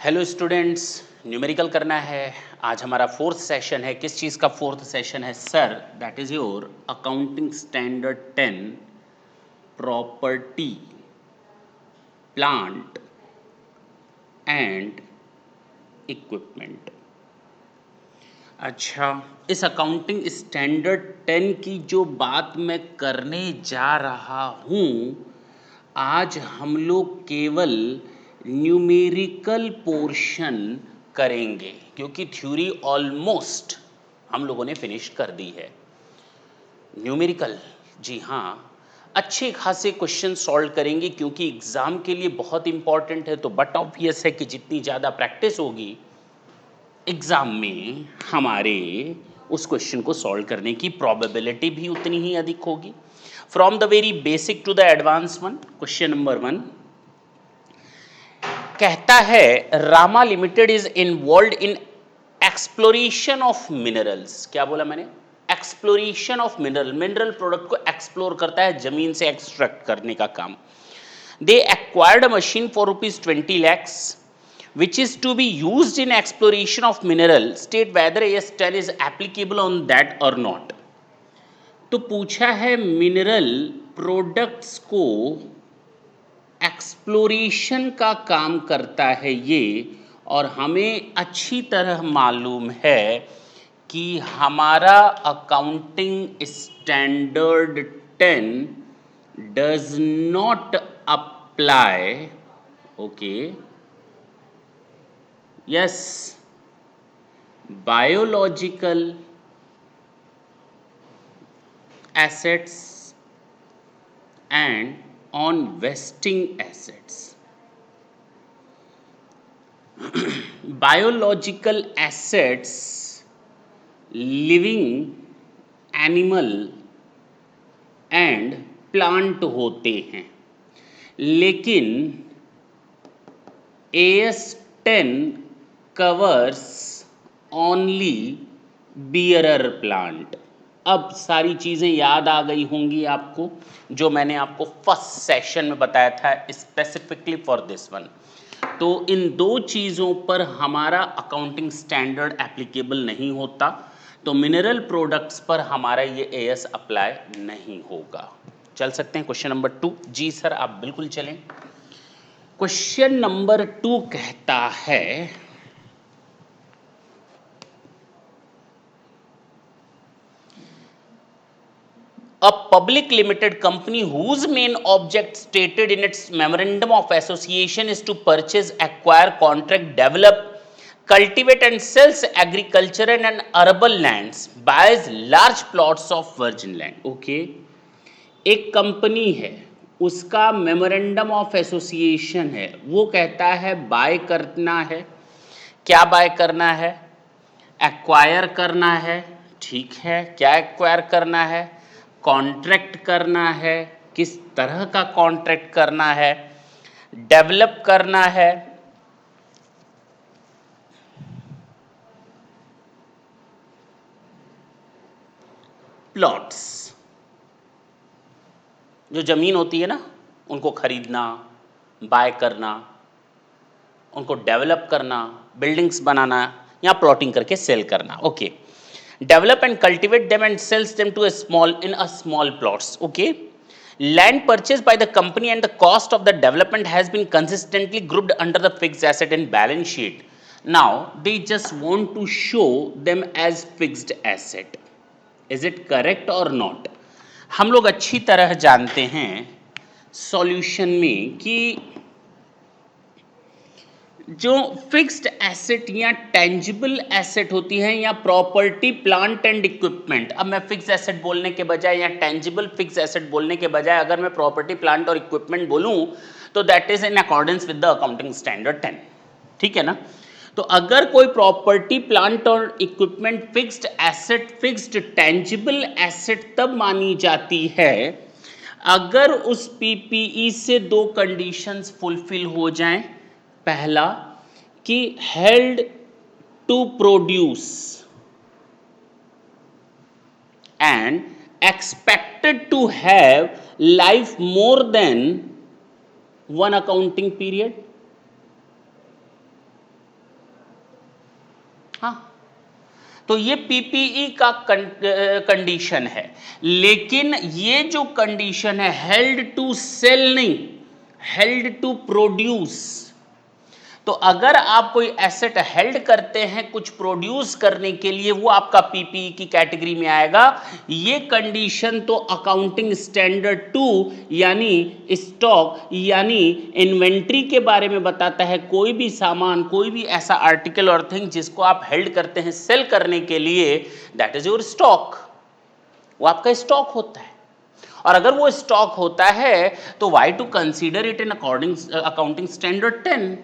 Hello students, numerical करना है। आज हमारा फोर्थ सेशन है। किस चीज़ का फोर्थ सेशन है sir? That is your accounting standard 10 property plant and equipment. अच्छा, इस अकाउंटिंग स्टैंडर्ड 10 की जो बात मैं करने जा रहा हूँ, आज हम लोग केवल न्यूमेरिकल पोर्शन करेंगे क्योंकि थ्योरी ऑलमोस्ट हम लोगों ने फिनिश कर दी है। न्यूमेरिकल, जी हाँ, अच्छे खासे क्वेश्चन सॉल्व करेंगे क्योंकि एग्ज़ाम के लिए बहुत इंपॉर्टेंट है। तो बट ऑब्वियस है कि जितनी ज़्यादा प्रैक्टिस होगी एग्ज़ाम में हमारे उस क्वेश्चन को सॉल्व करने की प्रोबेबिलिटी भी उतनी ही अधिक होगी। From the very basic to the advanced one, question number 1 कहता है Rama limited is involve in exploration of minerals. क्या बोला मैंने? एक्सप्लोरेशन ऑफ मिनरल प्रोडक्ट को एक्सप्लोर करता है, जमीन से एक्सट्रैक्ट करने का काम। They acquired a machine for ₹20 lakhs which is to be used in exploration of mineral. State whether AS10 is applicable on that or not. तो पूछा है मिनरल प्रोडक्ट्स को एक्सप्लोरेशन का काम करता है ये, और हमें अच्छी तरह मालूम है कि हमारा accounting standard 10 does not apply, okay, yes, biological assets and on vesting assets. Biological assets living animal and plant होते हैं, लेकिन AS10 covers only bearer plant. अब सारी चीज़ें याद आ गई होंगी आपको जो मैंने आपको फर्स्ट सेशन में बताया था स्पेसिफिकली फॉर दिस वन। तो इन दो चीज़ों पर हमारा अकाउंटिंग स्टैंडर्ड एप्लीकेबल नहीं होता, तो मिनरल प्रोडक्ट्स पर हमारा ये एएस अप्लाई नहीं होगा। चल सकते हैं क्वेश्चन नंबर 2? जी सर, आप बिल्कुल चलें। क्वेश्चन नंबर 2 कहता है a public limited company whose main object stated in its memorandum of association is to purchase, acquire, contract, develop, cultivate and sells agricultural and urban lands, buys large plots of virgin land. Okay, एक company है, उसका memorandum of association है, वो कहता है bye करना है। क्या बाय करना है? एक्वायर करना है। ठीक है, क्या एक्वायर करना है? कॉन्ट्रैक्ट करना है। किस तरह का कॉन्ट्रैक्ट करना है? डेवलप करना है। प्लॉट्स, जो जमीन होती है ना, उनको खरीदना, बाय करना, उनको डेवलप करना, बिल्डिंग्स बनाना या प्लॉटिंग करके सेल करना। Okay, develop and cultivate them and sells them to a small plots. Okay, land purchased by the company and the cost of the development has been consistently grouped under the fixed asset and balance sheet. Now they just want to show them as fixed asset. Is it correct or not? हम लोग अच्छी तरह जानते हैं solution में कि जो fixed asset या टेंजिबल एसेट होती है या प्रॉपर्टी प्लांट एंड इक्विपमेंट। अब मैं फिक्स्ड एसेट बोलने के बजाय या टेंजिबल फिक्स्ड एसेट बोलने के बजाय अगर मैं प्रॉपर्टी प्लांट और इक्विपमेंट बोलूं तो that is in accordance with the accounting standard 10। ठीक है ना? तो अगर कोई प्रॉपर्टी प्लांट और equipment fixed asset, fixed tangible asset तब मानी जाती है अगर उस पीपीई से दो कंडीशंस फुलफिल हो जाएं। पहला कि held to produce and expected to have life more than one accounting period. हाँ, तो ये पीपीई का कंडीशन है, लेकिन ये जो कंडीशन है हेल्ड टू सेल नहीं, हेल्ड टू प्रोड्यूस। तो अगर आप कोई एसेट हेल्ड करते हैं कुछ प्रोड्यूस करने के लिए, वो आपका पीपीई की कैटेगरी में आएगा। ये कंडीशन तो अकाउंटिंग स्टैंडर्ड 2 यानी स्टॉक यानी इन्वेंट्री के बारे में बताता है। कोई भी सामान, कोई भी ऐसा आर्टिकल और थिंग जिसको आप हेल्ड करते हैं सेल करने के लिए, दैट इज योर स्टॉक, वो आपका स्टॉक होता है। और अगर वो स्टॉक होता है तो why to consider it in according accounting standard 10।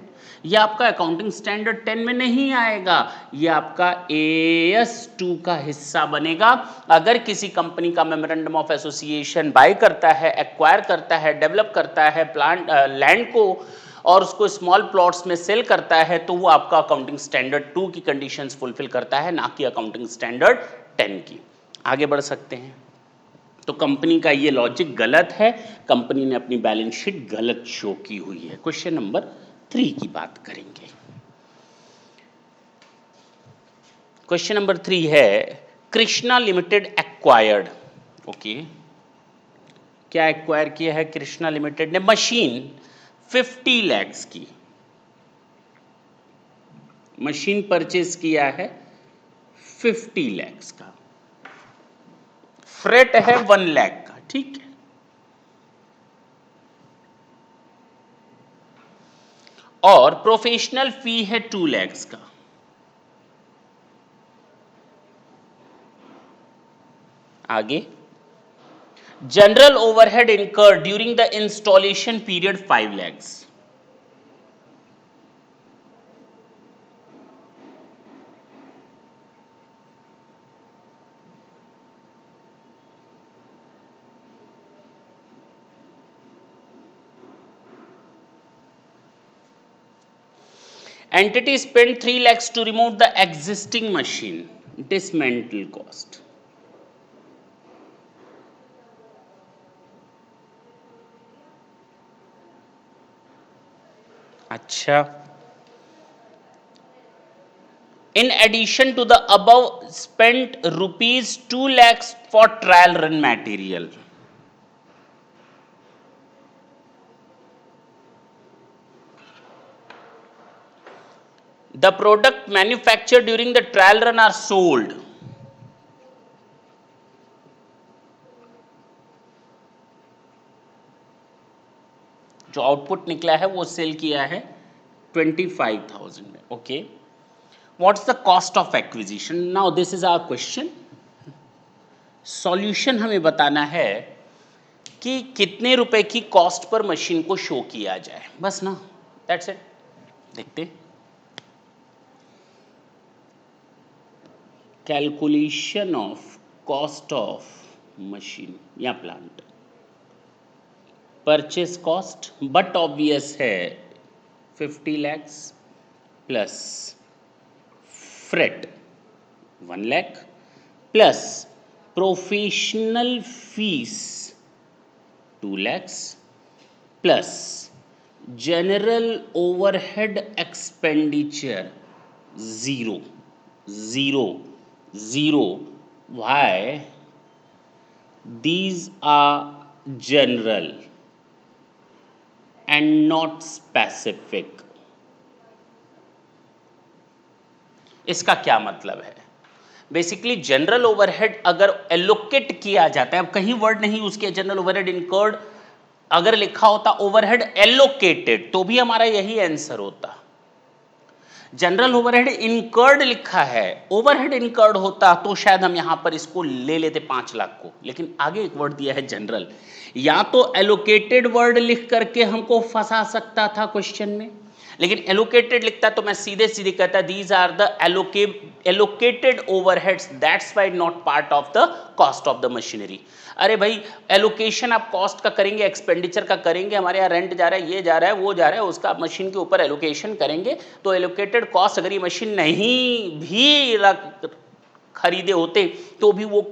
ये आपका अकाउंटिंग स्टैंडर्ड 10 में नहीं आएगा, ये आपका AS2 का हिस्सा बनेगा। अगर किसी कंपनी का मेमोरेंडम ऑफ एसोसिएशन बाय करता है, एक्वायर करता है, डेवलप करता है प्लांट लैंड को और उसको स्मॉल प्लॉट्स में सेल करता है, तो वो आपका अकाउंटिंग स्टैंडर्ड 2 की कंडीशंस फुलफिल करता है, ना कि अकाउंटिंग स्टैंडर्ड 10 की। आगे बढ़ सकते हैं। तो कंपनी का ये लॉजिक गलत है, कंपनी ने अपनी बैलेंस शीट गलत शो की हुई है। क्वेश्चन नंबर 3 की बात करेंगे। क्वेश्चन नंबर 3 है कृष्णा लिमिटेड एक्वायर्ड। ओके, क्या एक्वायर किया है कृष्णा लिमिटेड ने? मशीन 50 lakhs की मशीन परचेज किया है 50 lakhs का, फ्रेट है 1 lakh का, ठीक है। और प्रोफेशनल फी है 2 lakhs का। आगे, general overhead incurred during the installation period 5 lakhs। Entity spent 3 lakhs to remove the existing machine, dismantle cost। अच्छा, in addition to the above spent rupees 2 lakhs for trial run material। The product manufactured during the trial run are sold। जो output निकला है वो sell किया है 25,000 में। Okay, what's the cost of acquisition? Now this is our question. Solution हमें बताना है कि कितने रुपए की कॉस्ट पर मशीन को शो किया जाए, बस ना, दैट्स इट। देखते, calculation of cost of machine या plant, purchase cost but obvious है 50 lakhs plus freight 1 lakh plus professional fees 2 lakhs plus general overhead expenditure 0 0 0। Why? These are general and not specific। इसका क्या मतलब है? Basically general overhead अगर allocate किया जाता है, अब कहीं वर्ड नहीं यूज किया, जनरल ओवरहेड इनकर्ड अगर लिखा होता ओवरहेड एलोकेटेड तो भी हमारा यही आंसर होता। जनरल ओवरहेड इनकर्ड लिखा है, ओवरहेड इनकर्ड होता तो शायद हम यहां पर इसको ले लेते 5 लाख को, लेकिन आगे एक वर्ड दिया है जनरल। या तो एलोकेटेड वर्ड लिख करके हमको फंसा सकता था क्वेश्चन में, लेकिन एलोकेटेड लिखता तो मैं सीधे सीधे कहता these are the allocated overheads, that's why not part of the cost of the machinery. अरे भाई, एलोकेशन आप कॉस्ट का करेंगे, एक्सपेंडिचर का करेंगे, हमारे यहाँ रेंट जा रहा है, ये जा रहा है, वो जा रहा है, उसका मशीन के ऊपर एलोकेशन करेंगे, तो एलोकेटेड कॉस्ट अगर ये मशीन नहीं भी खरीदे होते तो भी वो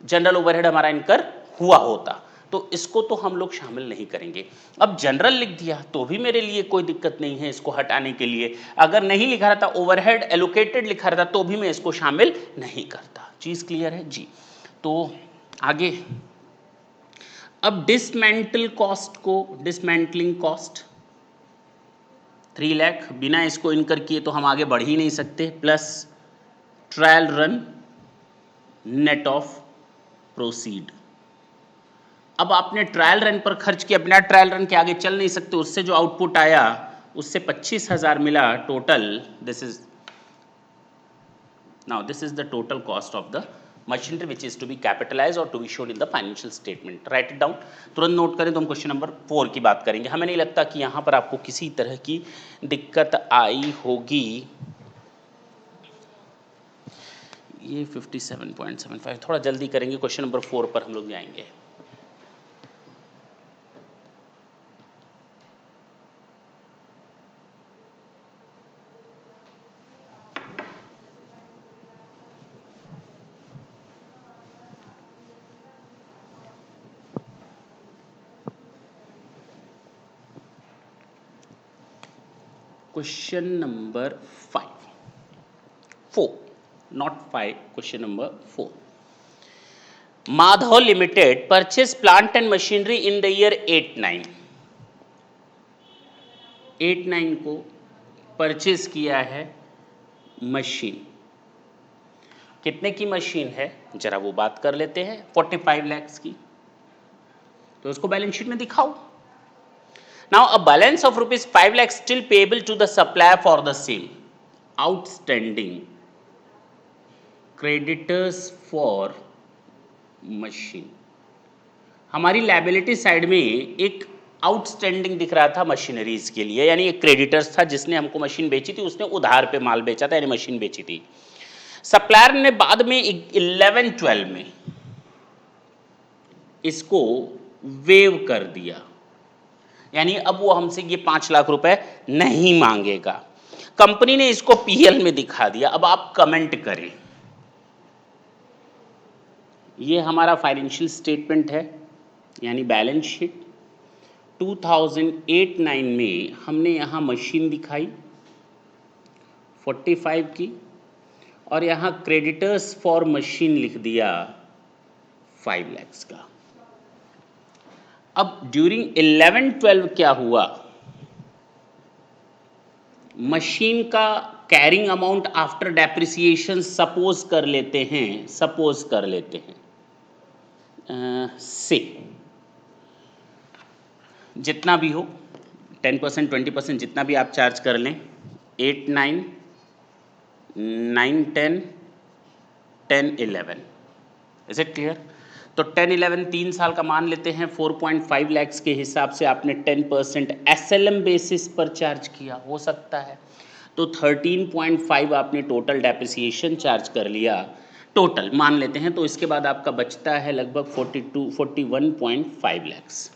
जनरल ओवरहेड हमारा इनकर हुआ होता। तो इसको तो हम लोग शामिल नहीं करेंगे। अब जनरल लिख दिया तो भी मेरे लिए कोई दिक्कत नहीं है इसको हटाने के लिए, अगर नहीं लिखा रहता ओवरहेड एलोकेटेड लिखा रहता तो भी मैं इसको शामिल नहीं करता। चीज़ क्लियर है जी। तो आगे, अब डिसमेंटल कॉस्ट को, डिसमेंटलिंग कॉस्ट 3 लाख, बिना इसको इनकर किए तो हम आगे बढ़ ही नहीं सकते, plus trial run net of proceed. अब आपने ट्रायल रन पर खर्च किया, बिना ट्रायल रन के आगे चल नहीं सकते, उससे जो आउटपुट आया उससे 25,000 मिला टोटल। This is now this is the total cost of the machinery which is to be capitalize और to be showed in the financial statement. Write it down, तुरंत नोट करें तो हम क्वेश्चन नंबर 4 की बात करेंगे। हमें नहीं लगता कि यहाँ पर आपको किसी तरह की दिक्कत आई होगी। ये 57.75 थोड़ा जल्दी करेंगे, क्वेश्चन नंबर 4 पर हम लोग जाएंगे। Question number 4 not 5, question number 4. Madhav Limited purchased plant and machinery in the year 89 को परचेज किया है मशीन। कितने की मशीन है जरा वो बात कर लेते हैं, 45 lakhs की। तो उसको बैलेंस शीट में दिखाओ। Now a balance of rupees 5 lakhs still payable to the supplier for the same. Outstanding creditors for machine। हमारी लायबिलिटी साइड में एक आउटस्टैंडिंग दिख रहा था मशीनरीज के लिए, यानी एक क्रेडिटर्स था जिसने हमको मशीन बेची थी, उसने उधार पे माल बेचा था यानी मशीन बेची थी। सप्लायर ने बाद में 11-12 में इसको वेव कर दिया, यानी अब वो हमसे ये 5 लाख रुपए नहीं मांगेगा। कंपनी ने इसको पीएल में दिखा दिया। अब आप कमेंट करें, ये हमारा फाइनेंशियल स्टेटमेंट है यानी बैलेंस शीट। 2008-9 में हमने यहाँ मशीन दिखाई 45 की और यहाँ क्रेडिटर्स फॉर मशीन लिख दिया 5 lakhs का। अब ड्यूरिंग 11-12 क्या हुआ, मशीन का carrying amount after depreciation suppose कर लेते हैं से जितना भी हो 10%, 20% जितना भी आप चार्ज कर लें, 8, 9, 9, 10, 10, 11। Is it clear? तो 10, 11 3 साल का मान लेते हैं, 4.5 lakhs के हिसाब से आपने 10% एसएलएम बेसिस पर चार्ज किया, हो सकता है। तो 13.5 आपने टोटल डेप्रिसिएशन चार्ज कर लिया, टोटल मान लेते हैं। तो इसके बाद आपका बचता है लगभग 41.5 lakhs।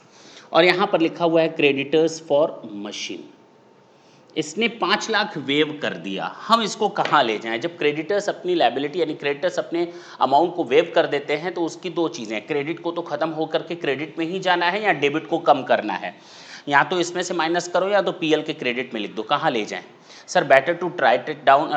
और यहाँ पर लिखा हुआ है क्रेडिटर्स फॉर मशीन। इसने 5 लाख वेव कर दिया। हम इसको कहाँ ले जाएं? जब क्रेडिटर्स अपनी लायबिलिटी यानी क्रेडिटर्स अपने अमाउंट को वेव कर देते हैं तो उसकी दो चीज़ें, क्रेडिट को तो ख़त्म होकर के क्रेडिट में ही जाना है या डेबिट को कम करना है। या तो इसमें से माइनस करो या तो पीएल के क्रेडिट में लिख दो। कहाँ ले जाएं? Sir better to write it down,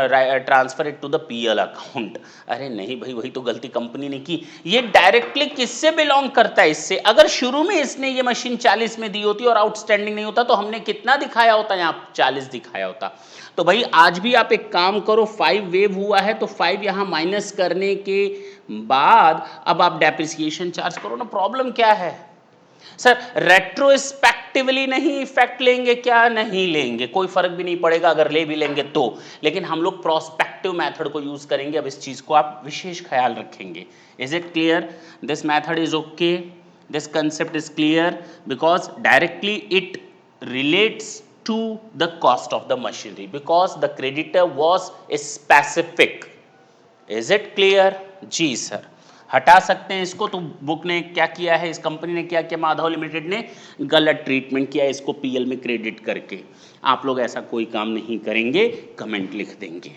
transfer it to the PL account. अरे नहीं भाई, वही तो गलती कंपनी ने की। ये डायरेक्टली किससे बिलोंग करता है? इससे। अगर शुरू में इसने ये मशीन 40 में दी होती और आउटस्टैंडिंग नहीं होता तो हमने कितना दिखाया होता? यहाँ 40 दिखाया होता। तो भाई आज भी आप एक काम करो, 5 वेव हुआ है तो 5 यहाँ माइनस करने के बाद अब आप डेप्रिसिएशन चार्ज करो ना। प्रॉब्लम क्या है सर? रेट्रोस्पेक्टिवली नहीं इफेक्ट लेंगे क्या? नहीं लेंगे, कोई फर्क भी नहीं पड़ेगा अगर ले भी लेंगे तो। लेकिन हम लोग प्रोस्पेक्टिव मेथड को यूज करेंगे। अब इस चीज को आप विशेष ख्याल रखेंगे। Is it clear? This method is okay, this concept is clear because directly it relates to the cost of the machinery because the creditor was specific. Is it clear? जी सर। हटा सकते हैं इसको। तो बुक ने क्या किया है, इस कंपनी ने क्या किया, माधव लिमिटेड ने गलत ट्रीटमेंट किया इसको पीएल में क्रेडिट करके। आप लोग ऐसा कोई काम नहीं करेंगे, कमेंट लिख देंगे।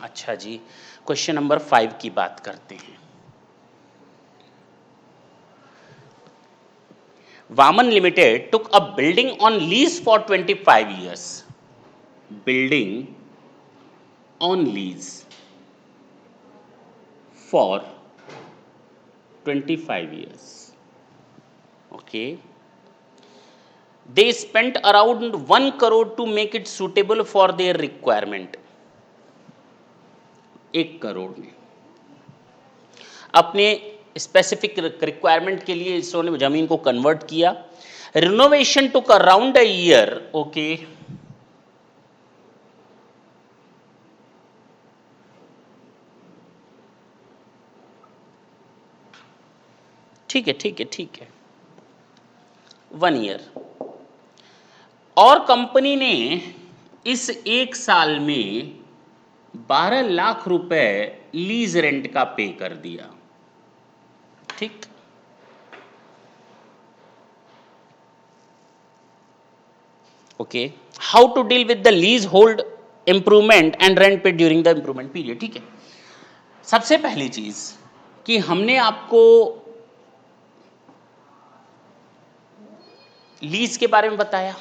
अच्छा जी, क्वेश्चन नंबर 5 की बात करते हैं। Vaman Limited took a building on lease for 25 years. Building on lease for 25 years. Okay. They spent around 1 crore to make it suitable for their requirement. 1 crore में अपने स्पेसिफिक रिक्वायरमेंट के लिए इसने जमीन को कन्वर्ट किया. Renovation took around a year. Okay, ठीक है ठीक है ठीक है, 1 ईयर. और कंपनी ने इस 1 साल में 12 लाख रुपए लीज रेंट का पे कर दिया. ठीक, okay. How to deal with the lease hold improvement and rent pay during the improvement period. ठीक है, सबसे पहली चीज कि हमने आपको लीज के बारे में बताया.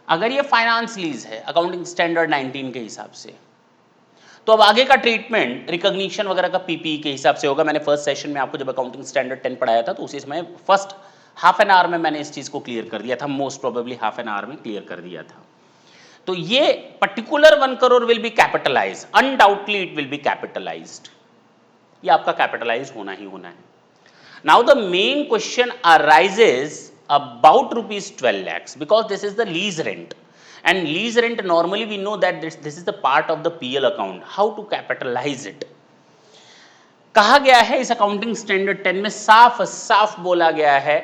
अगर ये फाइनेंस लीज है अकाउंटिंग स्टैंडर्ड 19 के हिसाब से, तो अब आगे का ट्रीटमेंट रिकॉग्निशन वगैरह का पीपी के हिसाब से होगा. मैंने फर्स्ट सेशन में आपको जब अकाउंटिंग स्टैंडर्ड 10 पढ़ाया था तो उसी समय फर्स्ट हाफ एन आवर में मैंने इस चीज को क्लियर कर दिया था. Most probably half an hour में क्लियर कर दिया था. तो ये particular 1 crore will be capitalize, undoubtedly it will be capitalized. ये आपका कैपिटलाइज होना ही होना है. Now the main question arises about rupees 12 lakhs because this is the lease rent, and lease rent normally we know that this is the part of the PL account. How to capitalize it? कहा गया है इस accounting standard 10 में साफ साफ बोला गया है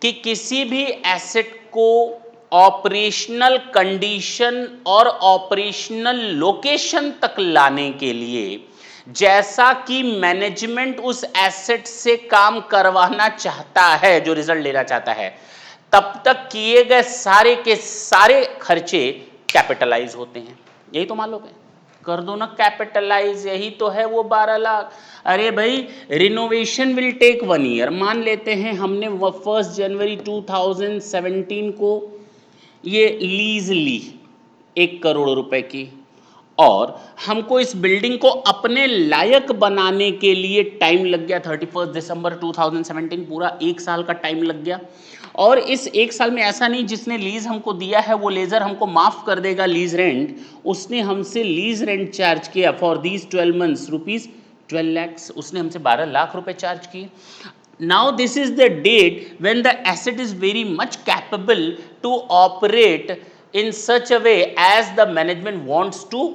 कि किसी भी एसेट को ऑपरेशनल कंडीशन और ऑपरेशनल लोकेशन तक लाने के लिए जैसा कि मैनेजमेंट उस एसेट से काम करवाना चाहता है, जो रिजल्ट लेना चाहता है, तब तक किए गए सारे के सारे खर्चे कैपिटलाइज होते हैं. यही तो मालूम है, कर दो ना कैपिटलाइज. यही तो है वो 12 लाख. अरे भाई, रिनोवेशन विल टेक 1 ईयर. मान लेते हैं हमने 1 जनवरी 2017 को ये लीज ली 1 करोड़ रुपए की, और हमको इस बिल्डिंग को अपने लायक बनाने के लिए टाइम लग गया 31 दिसंबर 2017. पूरा 1 साल का टाइम लग गया. और इस 1 साल में ऐसा नहीं जिसने लीज हमको दिया है वो लेजर हमको माफ कर देगा लीज रेंट. उसने हमसे लीज रेंट चार्ज किया for these 12 months rupees 12 lakhs. उसने हमसे 12 लाख रुपए चार्ज किए. Now this is the date when the asset is very much capable to operate in such a way as the management wants to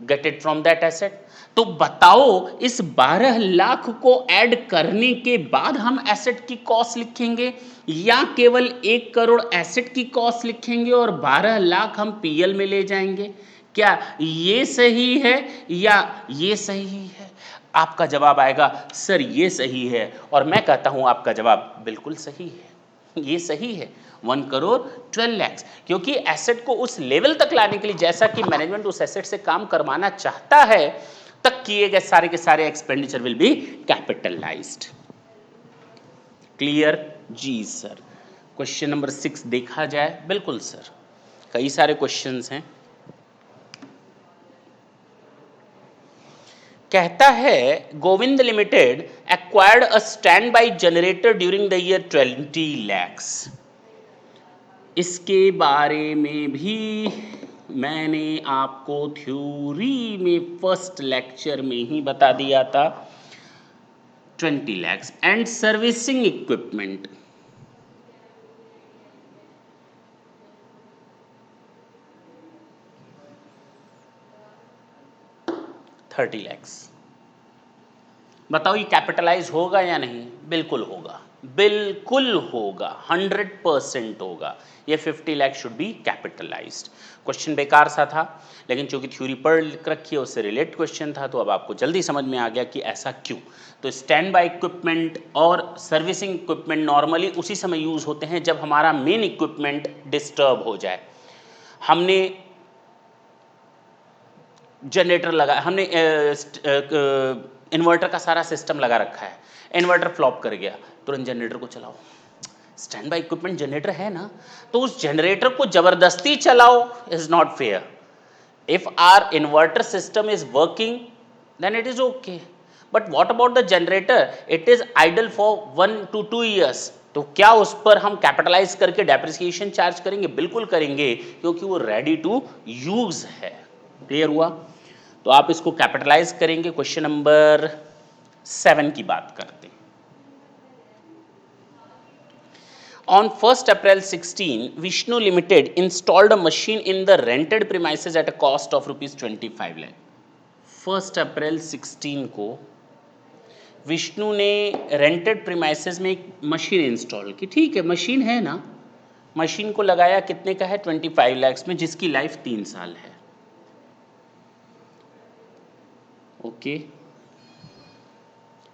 get it from that asset. तो बताओ, इस 12 लाख को add करने के बाद हम एसेट की कॉस्ट लिखेंगे या केवल 1 करोड़ एसेट की कॉस्ट लिखेंगे और 12 लाख हम पीएल में ले जाएंगे? क्या ये सही है या ये सही है? आपका जवाब आएगा सर ये सही है, और मैं कहता हूं आपका जवाब बिल्कुल सही है. ये सही है, 1 करोड़ 12 lakhs, क्योंकि एसेट को उस लेवल तक लाने के लिए जैसा कि मैनेजमेंट उस एसेट से काम करवाना चाहता है, तक किए गए सारे के सारे expenditure will be capitalized. Clear? जी सर. क्वेश्चन नंबर 6 देखा जाए. बिल्कुल सर, कई सारे क्वेश्चंस हैं. कहता है Govind limited acquired a stand by generator during the year 20 lakhs. इसके बारे में भी मैंने आपको थ्योरी में फर्स्ट लेक्चर में ही बता दिया था. 20 lakhs and servicing equipment 30 lakhs. बताओ ये कैपिटलाइज होगा या नहीं? बिल्कुल होगा, बिल्कुल होगा, 100% होगा. ये 50 lakh should be capitalised. Question बेकार सा था, लेकिन चूंकि थ्योरी पढ़ रखी है उससे रिलेटेड क्वेश्चन था, तो अब आपको जल्दी समझ में आ गया कि ऐसा क्यों. तो स्टैंड बाय इक्विपमेंट और सर्विसिंग इक्विपमेंट नॉर्मली उसी समय यूज होते हैं जब हमारा मेन इक्विपमेंट डिस्टर्ब हो जाए. हमने जनरेटर लगा, हमने इन्वर्टर का सारा सिस्टम लगा रखा है, इन्वर्टर फ्लॉप कर गया, तुरंत जनरेटर को चलाओ। स्टैंड बाय इक्विपमेंट जनरेटर है ना, तो उस जनरेटर को जबरदस्ती चलाओ is not fair. If our inverter system is working then it is okay, but what about the generator, it is idle for 1 to 2 years, तो क्या उस पर हम कैपिटलाइज करके डेप्रिसिएशन चार्ज करेंगे? बिल्कुल करेंगे, क्योंकि वो रेडी टू यूज है। क्लियर हुआ? तो आप इसको कैपिटलाइज करेंगे। क्वेश्चन नंबर 7 की बात करते हैं। On 1st April 16, Vishnu Limited installed a machine in the rented premises at a cost of rupees 25 lakh. 1st April 16 को विष्णु ने रेंटेड प्रीमाइसेस में एक मशीन इंस्टॉल की। ठीक है, मशीन है ना, मशीन को लगाया कितने का है? 25 लाख में, जिसकी लाइफ 3 साल है। Okay.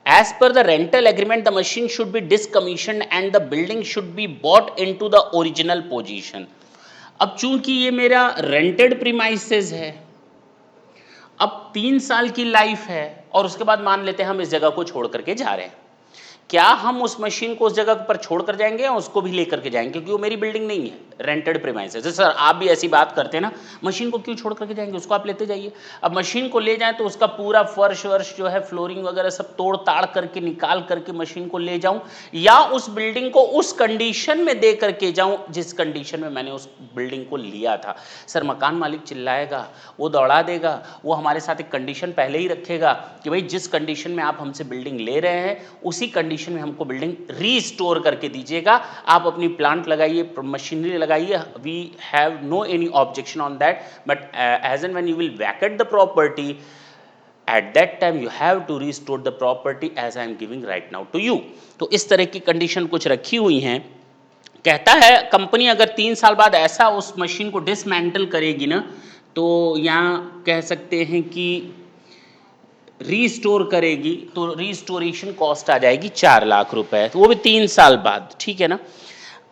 As per the rental agreement, the machine should be discommissioned and the building should be bought into the original position. अब चूंकि ये मेरा रेंटेड प्रीमाइसेस है, अब 3 साल की लाइफ है, और उसके बाद मान लेते हैं हम इस जगह को छोड़ करके जा रहे हैं, क्या हम उस मशीन को उस जगह पर छोड़ कर जाएंगे या उसको भी लेकर के जाएंगे? क्योंकि वो मेरी बिल्डिंग नहीं है, रेंटेड प्रीमाइसेस है। सर आप भी ऐसी बात करते हैं ना, मशीन को क्यों छोड़ करके जाएंगे, उसको आप लेते जाइए। अब मशीन को ले जाएं तो उसका पूरा फर्श वर्श जो है, फ्लोरिंग वगैरह सब तोड़ ताड़ करके निकाल करके मशीन को ले जाऊं, या उस बिल्डिंग को उस कंडीशन में दे करके जाऊं जिस कंडीशन में मैंने उस बिल्डिंग को लिया था? सर मकान मालिक चिल्लाएगा, वो दौड़ा देगा, वो हमारे साथ एक कंडीशन पहले ही रखेगा कि भाई जिस कंडीशन में आप हमसे बिल्डिंग ले रहे हैं उसी कंडीशन में हमको बिल्डिंग रीस्टोर करके दीजिएगा। आप अपनी प्लांट लगाइए, मशीनरी लगाइए, we have no any objection on that, but as and when you will vacate the property, at that time you have to restore the property as I am giving right now to you। तो इस तरह की condition कुछ रखी हुई हैं। कहता है कंपनी अगर 3 साल बाद ऐसा उस मशीन को डिसमेंटल करेगी ना, तो यहाँ कह सकते हैं कि रीस्टोर करेगी, तो रीस्टोरेशन कॉस्ट आ जाएगी 4 लाख रुपए, तो वो भी 3 साल बाद। ठीक है ना?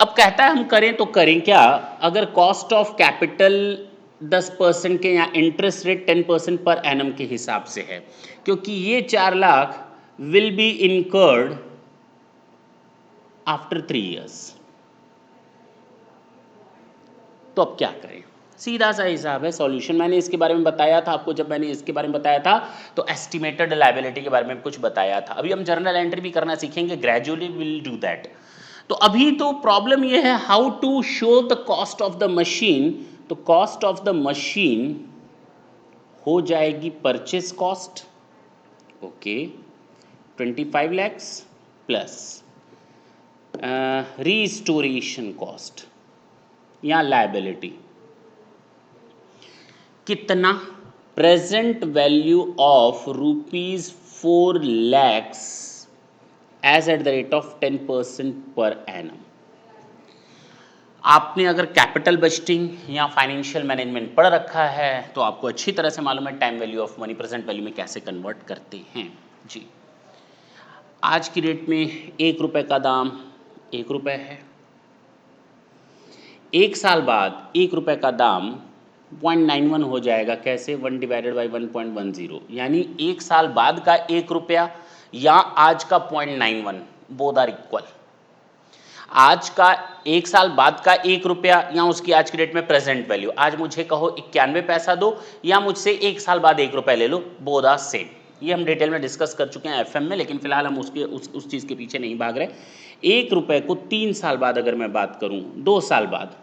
अब कहता है हम करें तो करें क्या? अगर कॉस्ट ऑफ कैपिटल 10% के या इंटरेस्ट रेट 10% पर एनम के हिसाब से है, क्योंकि ये 4 lakh will B incurred after 3 years। तो अब क्या करें? सीधा सा हिसाब है, सॉल्यूशन मैंने इसके बारे में बताया था आपको। जब मैंने इसके बारे में बताया था तो एस्टिमेटेड लायबिलिटी के बारे में कुछ बताया था। अभी हम जर्नल एंट्री भी करना सीखेंगे, ग्रेजुअली विल डू दैट। तो अभी तो प्रॉब्लम ये है how to show the cost of the machine. तो कॉस्ट ऑफ द मशीन हो जाएगी purchase cost, okay, 25 lakhs plus restoration cost या लायबिलिटी कितना? Present value of ₹4 lakhs as at the rate of 10% per annum. आपने अगर capital budgeting या financial management पढ़ रखा है तो आपको अच्छी तरह से मालूम है time value of money present value में कैसे कन्वर्ट करते हैं। जी, आज की डेट में 1 रुपए का दाम 1 रुपए है। 1 साल बाद 1 रुपए का दाम 0.91 हो जाएगा। कैसे? 1 डिवाइडेड बाई 1.10, यानी 1 साल बाद का 1 रुपया या आज का 0.91, बोथ आर इक्वल। आज का 1 साल बाद का 1 रुपया या उसकी आज की डेट में प्रेजेंट वैल्यू, आज मुझे कहो 91 पैसा दो या मुझसे 1 साल बाद 1 रुपया ले लो, बोथ आर सेम। ये हम डिटेल में डिस्कस कर चुके हैं एफएम में, लेकिन फिलहाल हम उस चीज़ के पीछे नहीं भाग रहे। 1 रुपये को 3 साल बाद अगर मैं बात करूं, 2 साल बाद,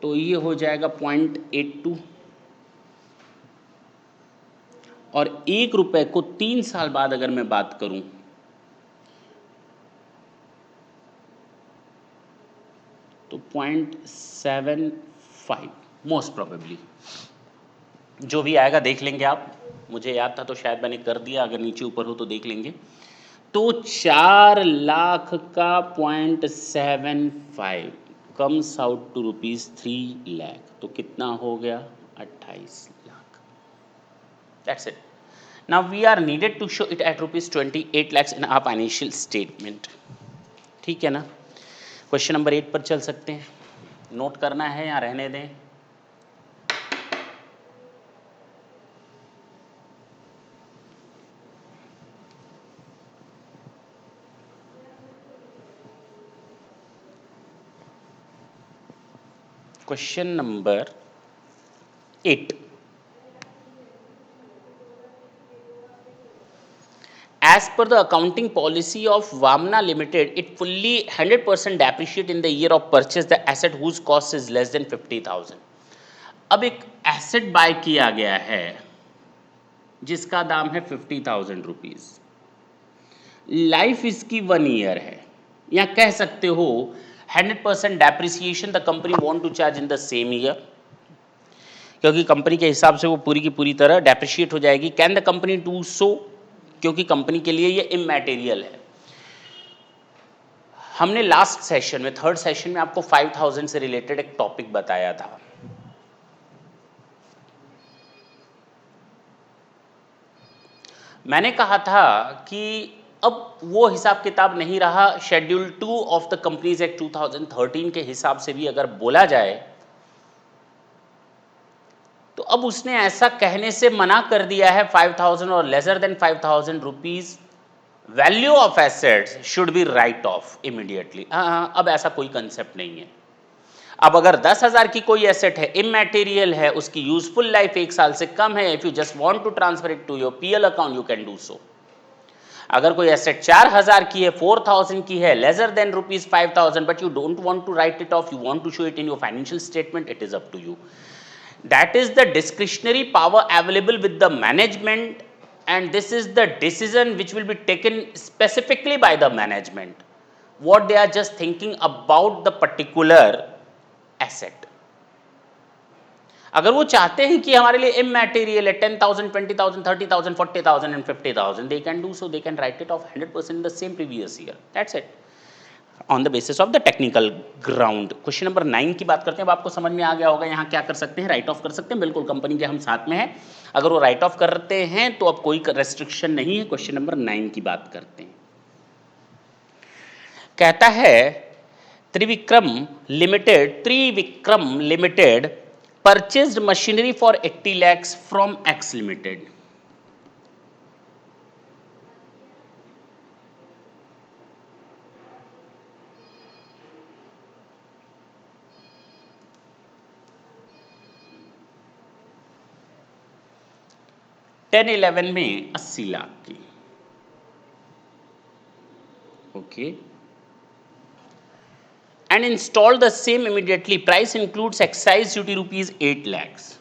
तो ये हो जाएगा 0.82, और 1 रुपये को 3 साल बाद अगर मैं बात करूं तो 0.75 मोस्ट प्रोबेबली। जो भी आएगा देख लेंगे आप, मुझे याद था तो शायद मैंने कर दिया, अगर नीचे ऊपर हो तो देख लेंगे। तो 4 लाख का 0.75 कम्स आउट टू ₹3 लाख, तो कितना हो गया? 28 lakh. That's it. Now we are needed to show it at ₹28 lakhs in our financial statement. ठीक है ना? क्वेश्चन नंबर 8 पर चल सकते हैं। नोट करना है या रहने दें? Question number 8. As per the accounting policy of Vamna Limited, it fully 100% depreciate in the year of purchase the asset whose cost is less than 50,000. अब एक एसेट बाय किया गया है जिसका दाम है 50,000 रुपीज, लाइफ इसकी 1 ईयर है, या कह सकते हो 100% depreciation the company want to charge in the same year, क्योंकि कंपनी के हिसाब से वो पूरी की पूरी तरह डेप्रिशिएट हो जाएगी. Can the company do so? क्योंकि कंपनी के लिए ये इमैटेरियल है. हमने लास्ट सेशन में, थर्ड सेशन में आपको 5,000 से रिलेटेड एक टॉपिक बताया था. मैंने कहा था कि अब वो हिसाब किताब नहीं रहा. Schedule 2 of the companies act 2013 के हिसाब से भी अगर बोला जाए तो अब उसने ऐसा कहने से मना कर दिया है 5,000 और lesser than 5,000 rupees value of assets should be right of immediately. अब ऐसा कोई कंसेप्ट नहीं है. अब अगर 10,000 की कोई एसेट है, इमैटेरियल है, उसकी यूजफुल लाइफ 1 साल से कम है, if you just want to transfer it to your PL account you can do so. अगर कोई एसेट 4,000 की है, 4,000 की है, lesser than rupees 5,000, but you don't want to write it off, you want to show it in your financial statement, it is up to you. That is the discretionary power available with the management, and this is the decision which will be taken specifically by the management, what they are just thinking about the particular asset. अगर वो चाहते हैं कि हमारे लिए इमैटेरियल है 10,000, 20,000, 30,000, 40,000 and 50,000, they can do so, they can write it off 100% in the same previous year. That's it. On the basis of the technical ground. Question number 9 की बात करते हैं. अब आपको समझ में आ गया होगा यहाँ क्या कर सकते हैं, राइट ऑफ कर सकते हैं. बिल्कुल कंपनी के हम साथ में हैं, अगर वो राइट ऑफ करते हैं तो अब कोई रेस्ट्रिक्शन नहीं है. क्वेश्चन नंबर 9 की बात करते हैं. कहता है Trivikram limited purchased machinery for 80 lakhs from x limited. Ten 11 में 80 लाख की. Okay. And install the same immediately. Price includes excise duty rupees 8 lakhs.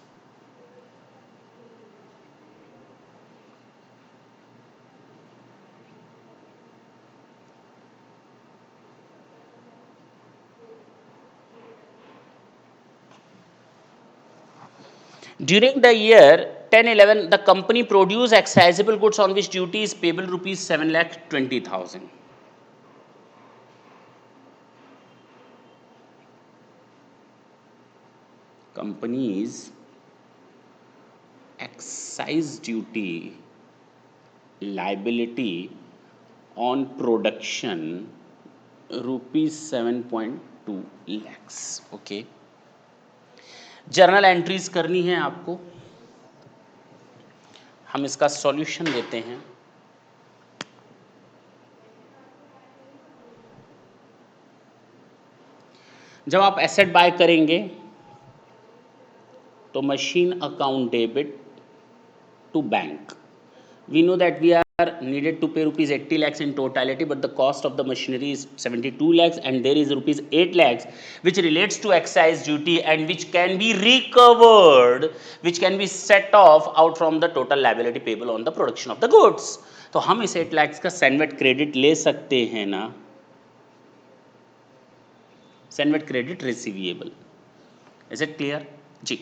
During the year 10-11, the company produced excisable goods on which duty is payable rupees 7,20,000. Company's excise duty liability on production rupees 7.2 lakhs. Okay. Journal entries करनी है आपको. हम इसका solution देते हैं. जब आप asset buy करेंगे तो machine account debit to bank. We know that we are needed to pay rupees 80 lakhs in totality, but the cost of the machinery is 72 lakhs and there is rupees 8 lakhs which relates to excise duty and which can be recovered, which can be set off out from the total liability payable on the production of the goods. तो हम इस 8 lakhs का CENVAT credit ले सकते हैं ना. CENVAT credit receivable. Is it clear जी.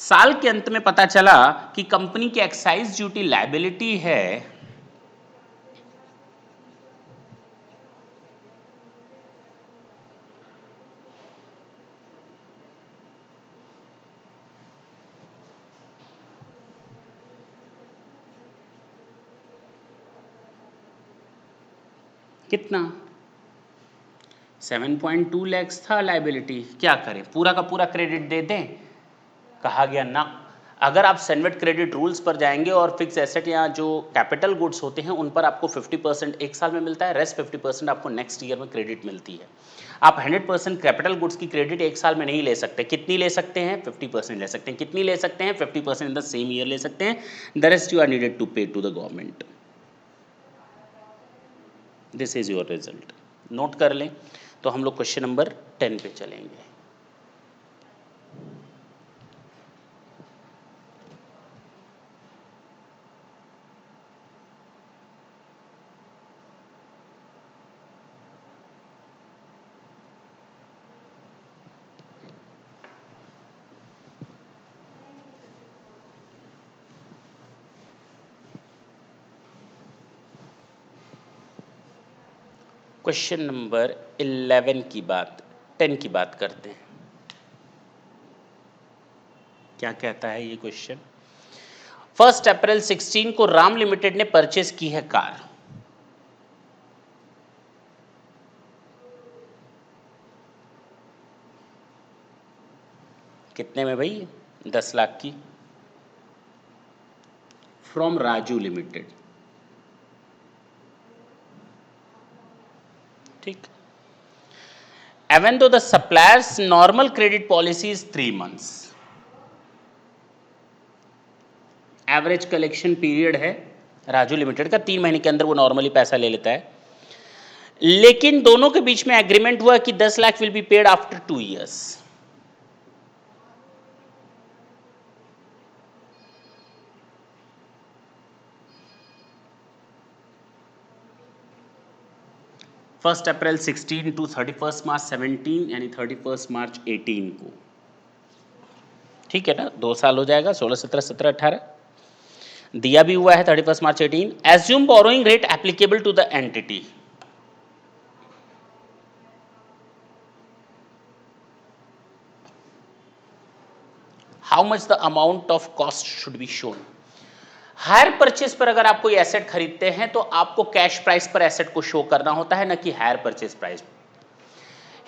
साल के अंत में पता चला कि कंपनी की एक्साइज ड्यूटी लायबिलिटी है कितना, 7.2 lakhs था लायबिलिटी. क्या करें, पूरा का पूरा क्रेडिट दे दें? कहा गया ना. अगर आप सैनवेट क्रेडिट रूल्स पर जाएंगे और फिक्स एसेट या जो कैपिटल गुड्स होते हैं उन पर आपको 50% एक साल में मिलता है, रेस्ट 50% आपको नेक्स्ट ईयर में क्रेडिट मिलती है। आप 100% कैपिटल गुड्स की क्रेडिट एक साल में नहीं ले सकते। कितनी ले सकते हैं? 50% ले सकते हैं। कितनी ले सकते हैं? 50% इन द सेम ईयर ले सकते हैं। The rest you are needed to pay to the government. This is your result. Note कर लें। तो हम लोग क्वेश्चन नंबर 10 पे चलेंगे। क्वेश्चन नंबर 11 की बात 10 की बात करते हैं। क्या कहता है ये क्वेश्चन? 1 अप्रैल 16 को राम लिमिटेड ने परचेस की है कार। कितने में भाई? 10 लाख की, फ्रॉम राजू लिमिटेड। ठीक। Even though the supplier's normal credit policy is 3 months, average collection period है राजू लिमिटेड का, 3 महीने के अंदर वो नॉर्मली पैसा ले लेता है। लेकिन दोनों के बीच में एग्रीमेंट हुआ कि 10 lakh will be paid after 2 years। First April 16 to 31 March 17 यानी 31 मार्च 18 को। ठीक है ना, 2 साल हो जाएगा, 16 17 17 18 दिया भी हुआ है 31 March 18। Assume borrowing rate applicable to the entity. How much the amount of cost should be shown. Hire purchase पर अगर आप कोई एसेट खरीदते हैं तो आपको कैश प्राइस पर एसेट को शो करना होता है, न कि hire purchase price.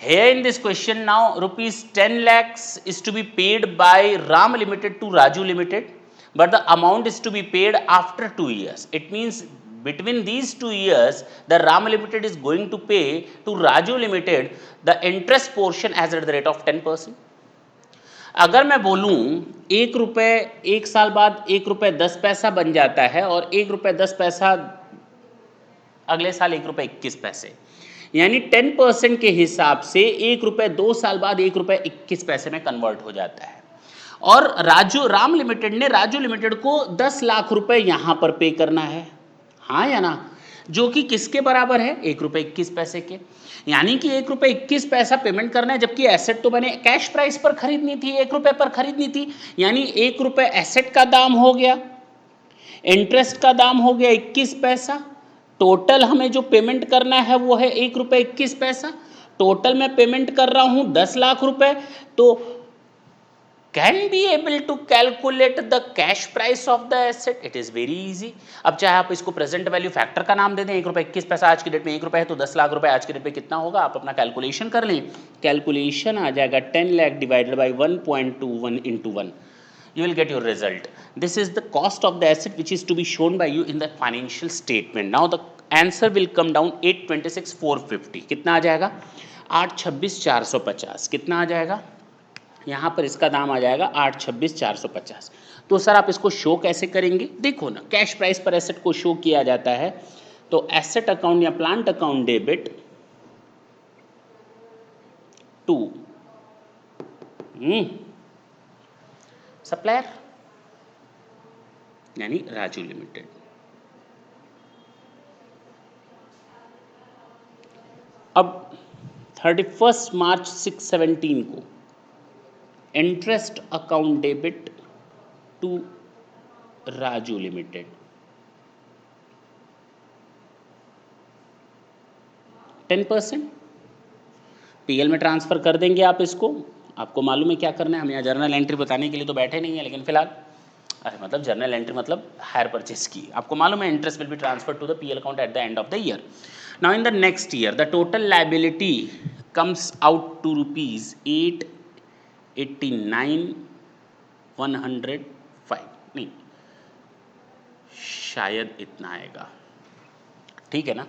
Here in this question now rupees 10 lakhs is to be paid by Ram Limited to Raju Limited, but the amount is to be paid after 2 years. It means between these 2 years the Ram Limited is going to pay to Raju Limited the interest portion as at the rate of 10%. अगर मैं बोलूं 1 रुपये 1 साल बाद 1 रुपये 10 पैसा बन जाता है और 1 रुपये 10 पैसा अगले साल 1 रुपये 21 पैसे, यानी 10% के हिसाब से 1 रुपये 2 साल बाद 1 रुपये 21 पैसे में कन्वर्ट हो जाता है। और राम लिमिटेड ने राजू लिमिटेड को 10 लाख रुपए यहां पर पे करना है, हाँ या ना, जो कि किसके बराबर है? 1 रुपये 21 पैसे के। यानी कि 1 रुपये 21 पैसा पेमेंट करना है, जबकि एसेट तो मैंने कैश प्राइस पर खरीदनी थी, 1 रुपये पर खरीदनी थी। यानी 1 रुपये एसेट का दाम हो गया, इंटरेस्ट का दाम हो गया 21 पैसा, टोटल हमें जो पेमेंट करना है वो है 1 रुपये 21 पैसा। टोटल मैं पेमेंट कर रहा हूं 10 लाख रुपए, तो can be able to calculate the cash price of the asset. It is very easy. अब चाहे आप इसको प्रेजेंट वैल्यू फैक्टर का नाम दे दें, 1 रुपये 21 पैसा आज की डेट में 1 रुपये है, तो 10 लाख रुपए आज की डेट में कितना होगा, आप अपना कैलकुलेशन कर लें। कैलकुलेशन आ जाएगा 10 lakh divided by 1.21 into 1, you will get your result. This is the cost of the asset which is to be shown by you in the financial statement. Now the answer will come down 826,450। कितना आ जाएगा? 826,450। कितना आ जाएगा? यहाँ पर इसका दाम आ जाएगा 826,450। तो सर आप इसको शो कैसे करेंगे? देखो ना, कैश प्राइस पर एसेट को शो किया जाता है तो एसेट अकाउंट या plant account debit to supplier यानी राजू लिमिटेड। अब 31 मार्च 6/17 को interest account debit to Raju limited 10%। PL में ट्रांसफर कर देंगे आप इसको। आपको मालूम है क्या करना है, हम यहाँ जर्नल एंट्री बताने के लिए तो बैठे नहीं है, लेकिन फिलहाल अरे मतलब जर्नल एंट्री मतलब हायर परचेस की। आपको मालूम है interest will be transfer to the PL account at the end of the year. Now in the next year the total liability comes out to ₹889,105। नहीं, शायद इतना आएगा, ठीक है ना,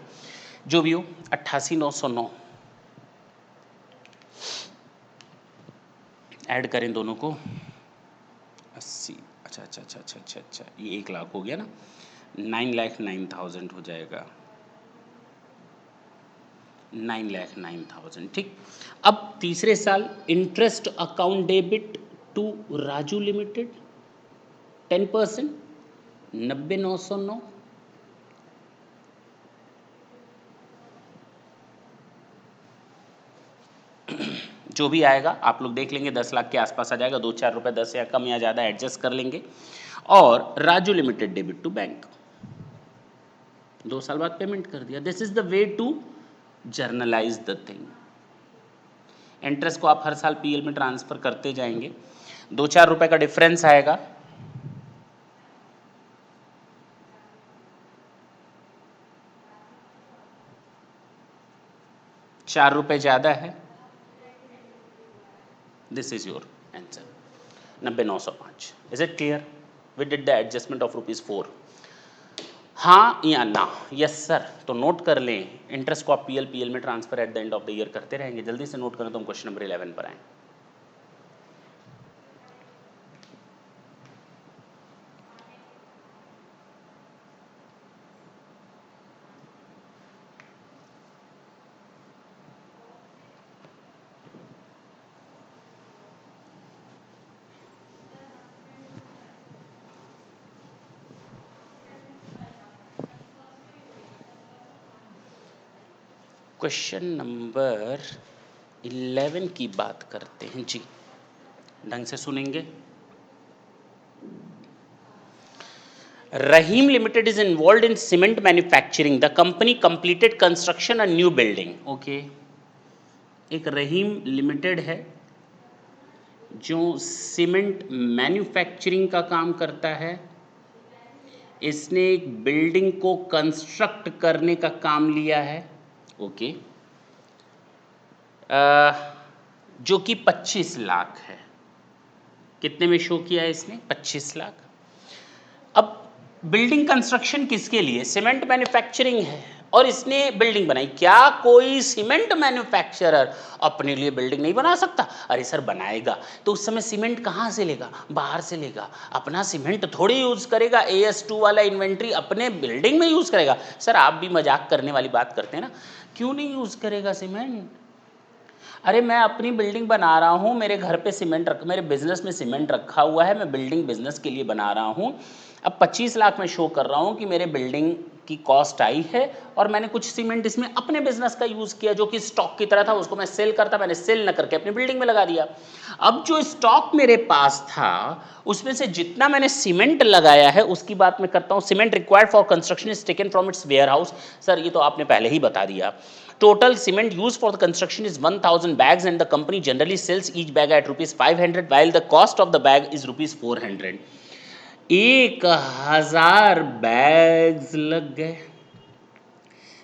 जो भी हो 88,909 ऐड करें दोनों को 80, अच्छा अच्छा अच्छा अच्छा अच्छा अच्छा, ये 1 लाख हो गया ना, 9,09,000 हो जाएगा, 9,09,000, ठीक। अब तीसरे साल interest account debit to Raju limited 10%, 90,909, जो भी आएगा आप लोग देख लेंगे, 10 लाख के आसपास आ जाएगा, 2-4 रुपए 10 या कम या ज़्यादा एडजस्ट कर लेंगे। और Raju limited debit to bank, 2 साल बाद पेमेंट कर दिया। This is the way to journalize the thing. Interest को आप हर साल पीएल में ट्रांसफर करते जाएंगे, 2-4 रुपए का डिफरेंस आएगा, ₹4 ज़्यादा है। This is your answer, 90,905। Is it clear? We did the adjustment of ₹4। हाँ या ना? Yes sir. तो नोट कर लें, इंटरेस्ट को आप पीएल में transfer eight the end of the year करते रहेंगे। जल्दी से नोट करें तो हम क्वेश्चन नंबर 11 पर आए। क्वेश्चन नंबर 11 की बात करते हैं जी, ढंग से सुनेंगे। Rahim Limited is involved in cement manufacturing. The company completed construction a new building. Okay. एक रहीम लिमिटेड है जो सीमेंट मैन्युफैक्चरिंग का काम करता है। इसने एक बिल्डिंग को कंस्ट्रक्ट करने का काम लिया है। ओके। जो कि 25 लाख है। कितने में शो किया है इसने? 25 लाख। अब बिल्डिंग कंस्ट्रक्शन किसके लिए? सीमेंट मैन्युफैक्चरिंग है और इसने बिल्डिंग बनाई। क्या कोई सीमेंट मैन्युफैक्चरर अपने लिए बिल्डिंग नहीं बना सकता? अरे सर बनाएगा तो उस समय सीमेंट कहाँ से लेगा? बाहर से लेगा। अपना सीमेंट थोड़ी यूज करेगा, AS2 वाला इन्वेंट्री अपने बिल्डिंग में यूज करेगा। सर आप भी मजाक करने वाली बात करते हैं ना, क्यों नहीं यूज करेगा सीमेंट? अरे मैं अपनी बिल्डिंग बना रहा हूँ, मेरे घर पे सीमेंट रख, मेरे बिजनेस में सीमेंट रखा हुआ है, मैं बिल्डिंग बिजनेस के लिए बना रहा हूँ। अब 25 लाख में शो कर रहा हूँ कि मेरे बिल्डिंग की कॉस्ट आई है और मैंने कुछ सीमेंट इसमें अपने बिजनेस का यूज़ किया जो कि स्टॉक की तरह था, उसको मैं सेल करता, मैंने सेल न करके अपनी बिल्डिंग में लगा दिया। अब जो स्टॉक मेरे पास था उसमें से जितना मैंने सीमेंट लगाया है उसकी बात मैं करता हूँ। Cement required for construction is taken from its warehouse. Sir ये तो आपने पहले ही बता दिया। Total cement used for the construction is 1,000 bags and the company generally sells each bag at ₹500 while the cost of the bag is ₹400। 1,000 bags लग गए।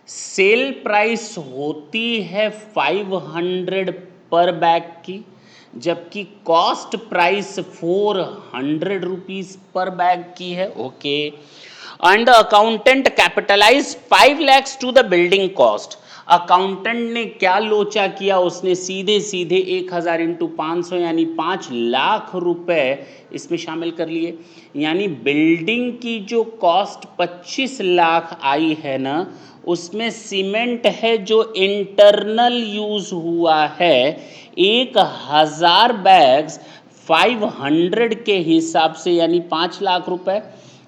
Sale price होती है 500 पर बैग की, जबकि cost price 400 rupees per bag की है। Okay. And the accountant capitalize 5 lakhs to the building cost. Accountant ने क्या लोचा किया? उसने सीधे सीधे 1,000 इंटू 500 यानी 5 लाख रुपए इसमें शामिल कर लिए। यानी बिल्डिंग की जो कॉस्ट 25 लाख आई है ना, उसमें सीमेंट है जो इंटरनल यूज हुआ है 1,000 बैग्स 500 के हिसाब से यानी 5 लाख रुपए,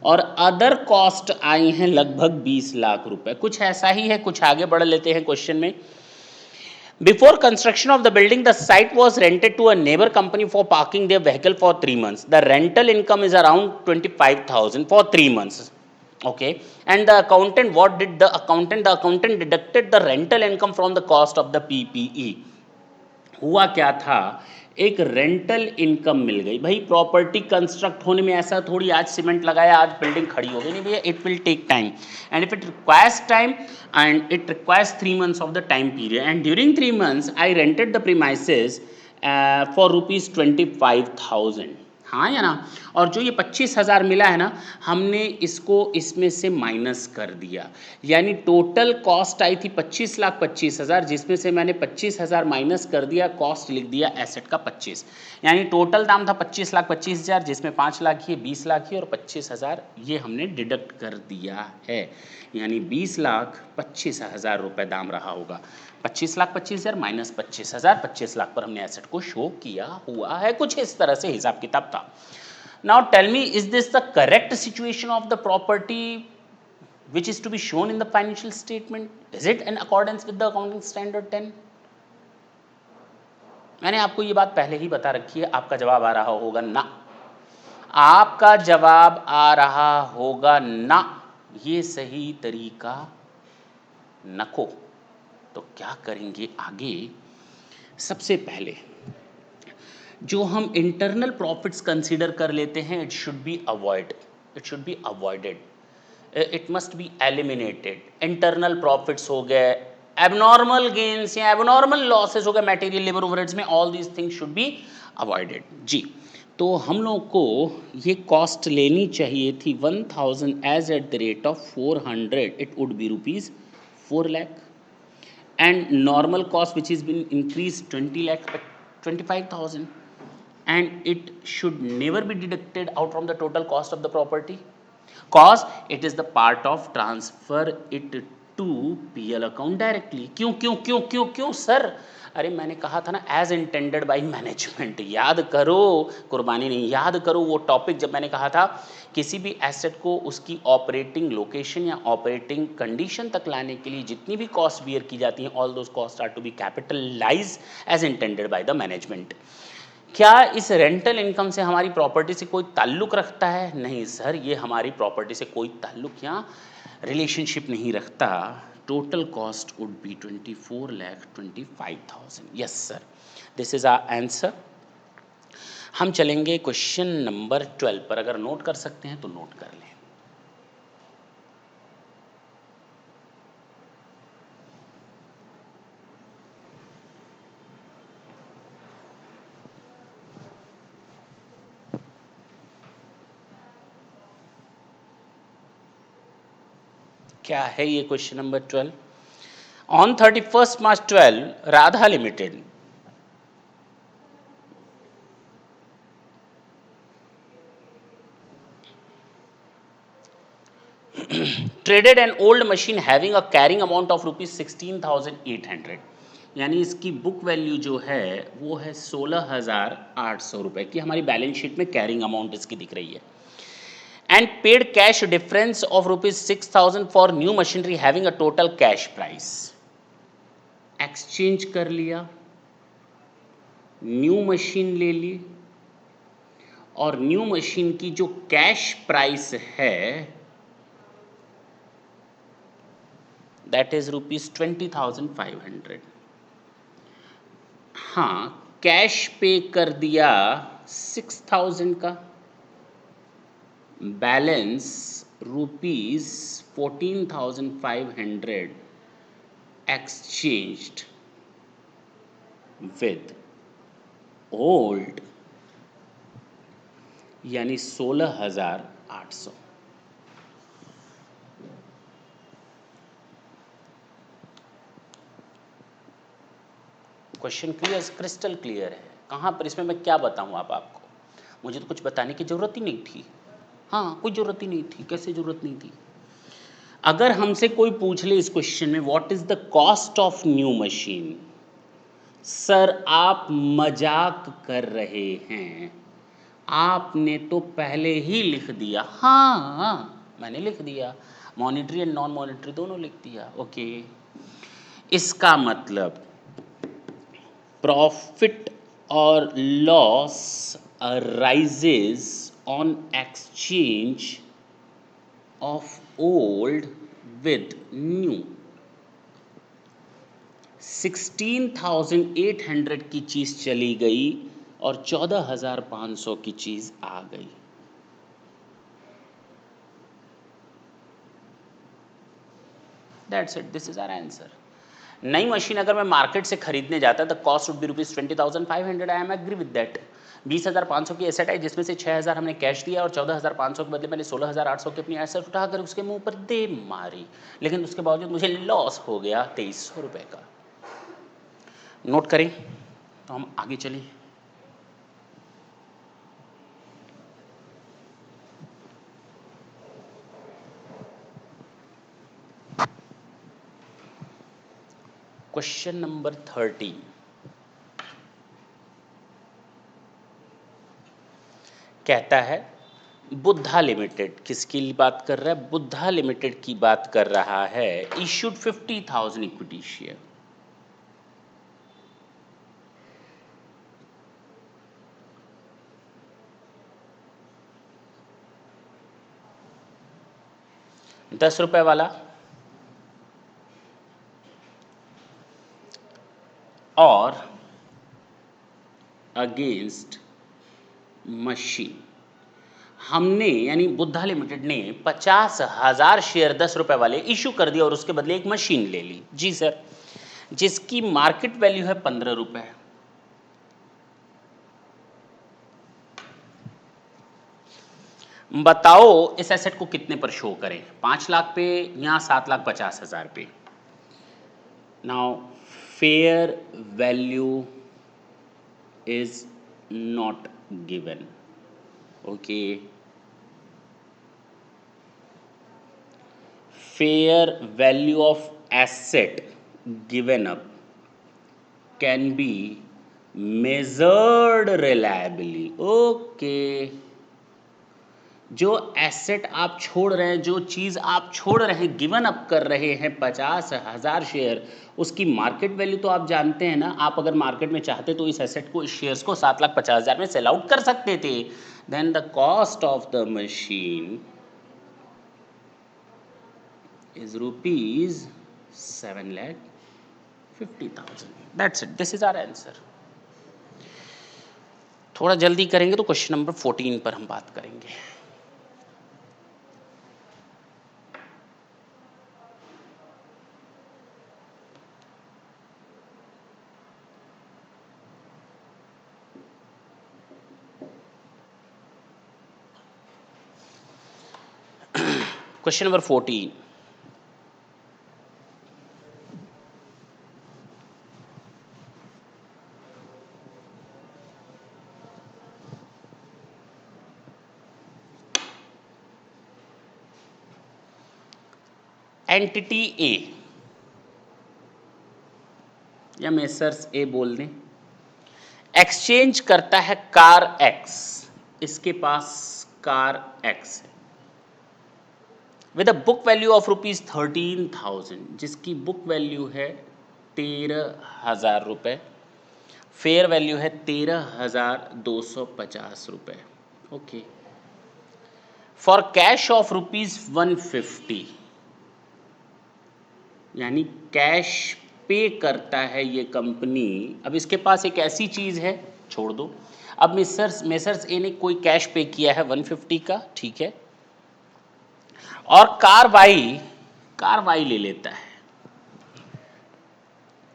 और अदर कॉस्ट आई हैं लगभग 20 लाख रुपए। कुछ ऐसा ही है। कुछ आगे बढ़ लेते हैं क्वेश्चन में। Before construction of the building, the site was rented to a neighbor company for parking their vehicle for 3 months. The rental income is around 25,000 for 3 months. Okay. And the accountant, what did the accountant? The accountant deducted the rental income from the cost of the PPE. हुआ क्या था? एक rental income मिल गई। भाई property construct होने में ऐसा थोड़ी आज सीमेंट लगाया आज बिल्डिंग खड़ी हो गई, नहीं भैया, it will take time and if it requires time and it requires 3 months of the time period and during 3 months I rented the premises for ₹25,000। हाँ या ना। और जो ये 25,000 मिला है ना, हमने इसको इसमें से माइनस कर दिया, यानी टोटल कॉस्ट आई थी 25,25,000, जिसमें से मैंने 25,000 माइनस कर दिया, कॉस्ट लिख दिया एसेट का 25, यानी टोटल दाम था 25,25,000, जिसमें 5 लाख ही 20 लाख ही और 25,000 ये हमने डिडक्ट कर दिया है, यानी 20,25,000 रुपये दाम रहा होगा। 25,25,000 माइनस 25,000, 25 लाख पर हमने एसेट को शो किया हुआ है, कुछ इस तरह से हिसाब किताब था। Now tell me, is this the correct situation of the property which is to be shown in the financial statement? Is it in accordance with the accounting standard 10? मैंने आपको ये बात पहले ही बता रखी है, आपका जवाब आ रहा होगा ना, आपका जवाब आ रहा होगा ना, ये सही तरीका नको। तो क्या करेंगे आगे? सबसे पहले जो हम इंटरनल प्रॉफिट्स कंसीडर कर लेते हैं, it should be avoided, it must be eliminated. Internal profits हो गए, एबनॉर्मल गेन्स या एबनॉर्मल लॉसेस हो गए मटेरियल लेबर ओवरहेड्स में, all these things should be avoided जी। तो हम लोग को ये कॉस्ट लेनी चाहिए थी 1,000 as at the rate of 400, it would be rupees 4 lakh, and normal cost which has been increased 20 lakh 25,000, and it should never be deducted out from the total cost of the property, cause it is the part of transfer it to PL account directly। क्यों क्यों क्यों क्यों क्यों sir? अरे मैंने कहा था ना, एज इंटेंडेड बाई मैनेजमेंट, याद करो, कुर्बानी नहीं, याद करो वो टॉपिक जब मैंने कहा था किसी भी एसेट को उसकी ऑपरेटिंग लोकेशन या ऑपरेटिंग कंडीशन तक लाने के लिए जितनी भी कॉस्ट बियर की जाती हैं, all those cost are to be capitalize as intended by the management. क्या इस रेंटल इनकम से हमारी प्रॉपर्टी से कोई ताल्लुक़ रखता है? नहीं सर, ये हमारी प्रॉपर्टी से कोई ताल्लुक़ या रिलेशनशिप नहीं रखता। Total cost would be 24,25,000। Yes sir, this is our answer. हम चलेंगे क्वेश्चन नंबर 12 पर, अगर नोट कर सकते हैं तो नोट कर लें। क्या है ये question number 12? On 31st March 12, Radha limited traded an old machine having a carrying amount of rupees 16,800, यानी इसकी बुक वैल्यू जो है वो है 16,800 रुपये की, हमारी बैलेंस शीट में कैरिंग अमाउंट इसकी दिख रही है। And paid cash difference of rupees 6,000 for new machinery having a total cash price. Exchange कर लिया, न्यू मशीन ले ली, और न्यू मशीन की जो कैश प्राइस है दैट इज रुपीज 20,500। हाँ, कैश पे कर दिया 6,000 का, balance rupees 14,500 exchanged with old, यानी 16,800। क्वेश्चन क्लियर, क्रिस्टल क्लियर है। कहाँ पर इसमें मैं क्या बताऊँ आप आपको? मुझे तो कुछ बताने की ज़रूरत ही नहीं थी। हाँ, कोई ज़रूरत ही नहीं थी। कैसे ज़रूरत नहीं थी? अगर हमसे कोई पूछ ले इस क्वेश्चन में what is the cost of new machine, sir आप मजाक कर रहे हैं। आपने तो पहले ही लिख दिया। हाँ, मैंने लिख दिया, मॉनिटरी एंड नॉन मॉनिटरी दोनों लिख दिया। ओके, इसका मतलब प्रॉफिट और loss arises on exchange of old with new. 16,800 की चीज़ चली गई और 14,500 की चीज़ आ गई। That's it, this is our answer. नई मशीन अगर मैं मार्केट से खरीदने जाता the cost would be rupees 20,500, I am agree with that. 20,500 की एसेट आई जिसमें से 6,000 हमने कैश दिया और 14,500 के बदले मैंने 16,800 की अपनी एसेट उठाकर उसके मुंह पर दे मारी, लेकिन उसके बावजूद मुझे लॉस हो गया 2,300 रुपये का। नोट करें तो हम आगे चलें। क्वेश्चन नंबर 13 कहता है बुद्धा लिमिटेड, किसकी बात कर रहा है? बुद्धा लिमिटेड की बात कर रहा है। Issued 50,000 equity share. ₹10 वाला और अगेंस्ट मशीन हमने यानी बुद्धा लिमिटेड ने 50,000 शेयर ₹10 वाले इशू कर दिया और उसके बदले एक मशीन ले ली। जी सर, जिसकी मार्केट वैल्यू है ₹15। बताओ इस एसेट को कितने पर शो करें, 5 लाख पे या 7,50,000 पे? Now fair value is not given. Okay, fair value of asset given up can be measured reliably। Okay, जो एसेट आप छोड़ रहे हैं, जो चीज़ आप छोड़ रहे हैं, गिवन अप कर रहे हैं 50,000 शेयर, उसकी मार्केट वैल्यू तो आप जानते हैं ना। आप अगर मार्केट में चाहते तो इस एसेट को, इस शेयर्स को 7,50,000 में सेल आउट कर सकते थे। Then the cost of the machine is rupees 7,50,000। That's it. This is our answer। थोड़ा जल्दी करेंगे तो क्वेश्चन नंबर 14 पर हम बात करेंगे। क्वेश्चन नंबर 14, एंटिटी ए या मेसर्स ए बोल दें, एक्सचेंज करता है कार एक्स। इसके पास कार एक्स है with a book value of ₹13,000, जिसकी बुक वैल्यू है 13,000 रुपये, फेयर वैल्यू है 13,250 रुपये। ओके, फॉर कैश ऑफ ₹150, यानी कैश पे करता है ये कंपनी। अब इसके पास एक ऐसी चीज़ है, छोड़ दो। अब मेसर्स ए ने कोई कैश पे किया है 150 का, ठीक है, और कार वाई ले लेता है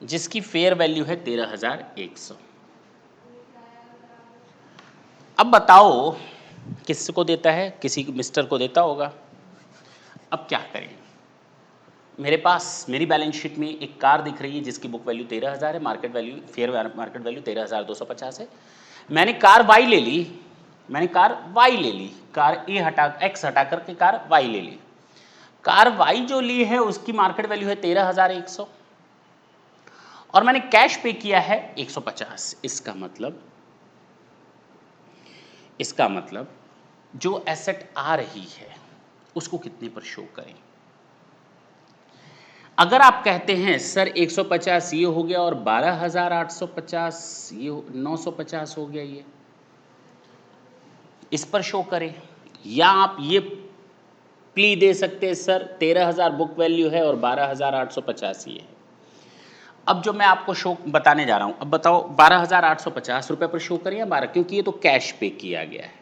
जिसकी फेयर वैल्यू है 13,100। अब बताओ किसको देता है? किसी मिस्टर को देता होगा। अब क्या करें? मेरे पास मेरी बैलेंस शीट में एक कार दिख रही है जिसकी बुक वैल्यू 13,000 है, market value fair market value 13,250 है। मैंने कार वाई ले ली, कार एक्स हटा करके कार वाई ले ली। कार वाई जो ली है उसकी मार्केट वैल्यू है 13,100 और मैंने कैश पे किया है 150। इसका मतलब जो एसेट आ रही है उसको कितने पर शो करें? अगर आप कहते हैं सर 150 ये हो गया और 12,850 ये 950 हो गया, ये इस पर शो करें, या आप ये प्ली दे सकते हैं सर 13,000 बुक वैल्यू है और 12,850 ये है। अब जो मैं आपको शो बताने जा रहा हूं, अब बताओ 12,850 रुपये पर शो करें या 12, क्योंकि ये तो कैश पे किया गया है,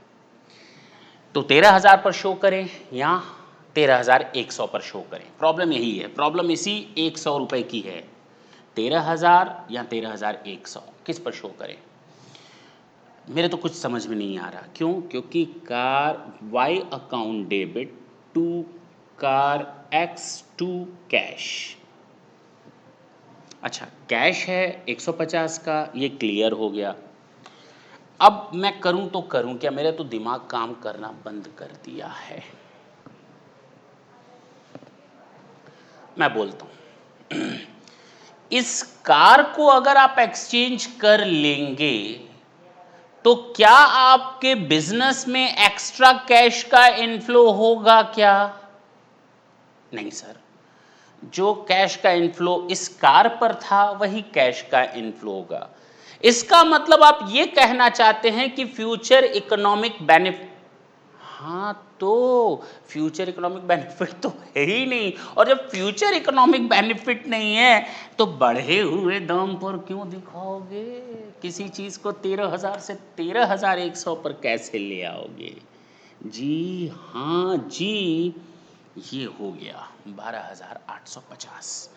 तो 13,000 पर शो करें या 13,100 पर शो करें? प्रॉब्लम यही है, प्रॉब्लम इसी 100 रुपये की है। 13,000 या 13,100 किस पर शो करें? मेरे तो कुछ समझ में नहीं आ रहा, क्यों? क्योंकि car Y account debit to car X to cash. अच्छा, कैश है 150 का, ये क्लियर हो गया। अब मैं करूं तो करूं क्या? मेरा तो दिमाग काम करना बंद कर दिया है। मैं बोलता हूं, इस कार को अगर आप एक्सचेंज कर लेंगे तो क्या आपके बिजनेस में एक्स्ट्रा कैश का इनफ्लो होगा क्या? नहीं सर, जो कैश का इनफ्लो इस कार पर था वही कैश का इनफ्लो होगा। इसका मतलब आप ये कहना चाहते हैं कि फ्यूचर इकोनॉमिक बेनिफिट, हाँ तो फ्यूचर इकोनॉमिक बेनिफिट तो है ही नहीं, और जब फ्यूचर इकोनॉमिक बेनिफिट नहीं है तो बढ़े हुए दाम पर क्यों दिखाओगे? किसी चीज को 13,000 से 13,100 पर कैसे ले आओगे? जी हाँ जी, ये हो गया 12,850,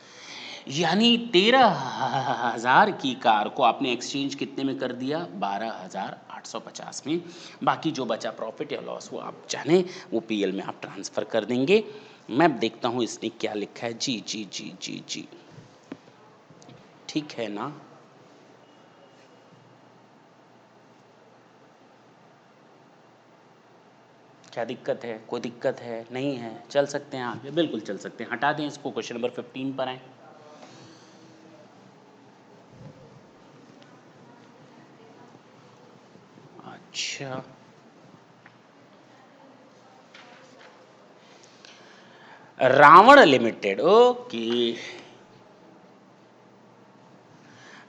यानी 13,000 की कार को आपने एक्सचेंज कितने में कर दिया? 12,850 में। बाकी जो बचा प्रॉफिट या लॉस वो आप जाने, वो पीएल में आप ट्रांसफ़र कर देंगे। मैं देखता हूँ इसने क्या लिखा है। जी जी जी जी जी, ठीक है ना? क्या दिक्कत है? कोई दिक्कत है? नहीं है? चल सकते हैं आगे? बिल्कुल चल सकते हैं। हटा दें इसको, क्वेश्चन नंबर 15 पर आए। अच्छा, Ravan limited, okay.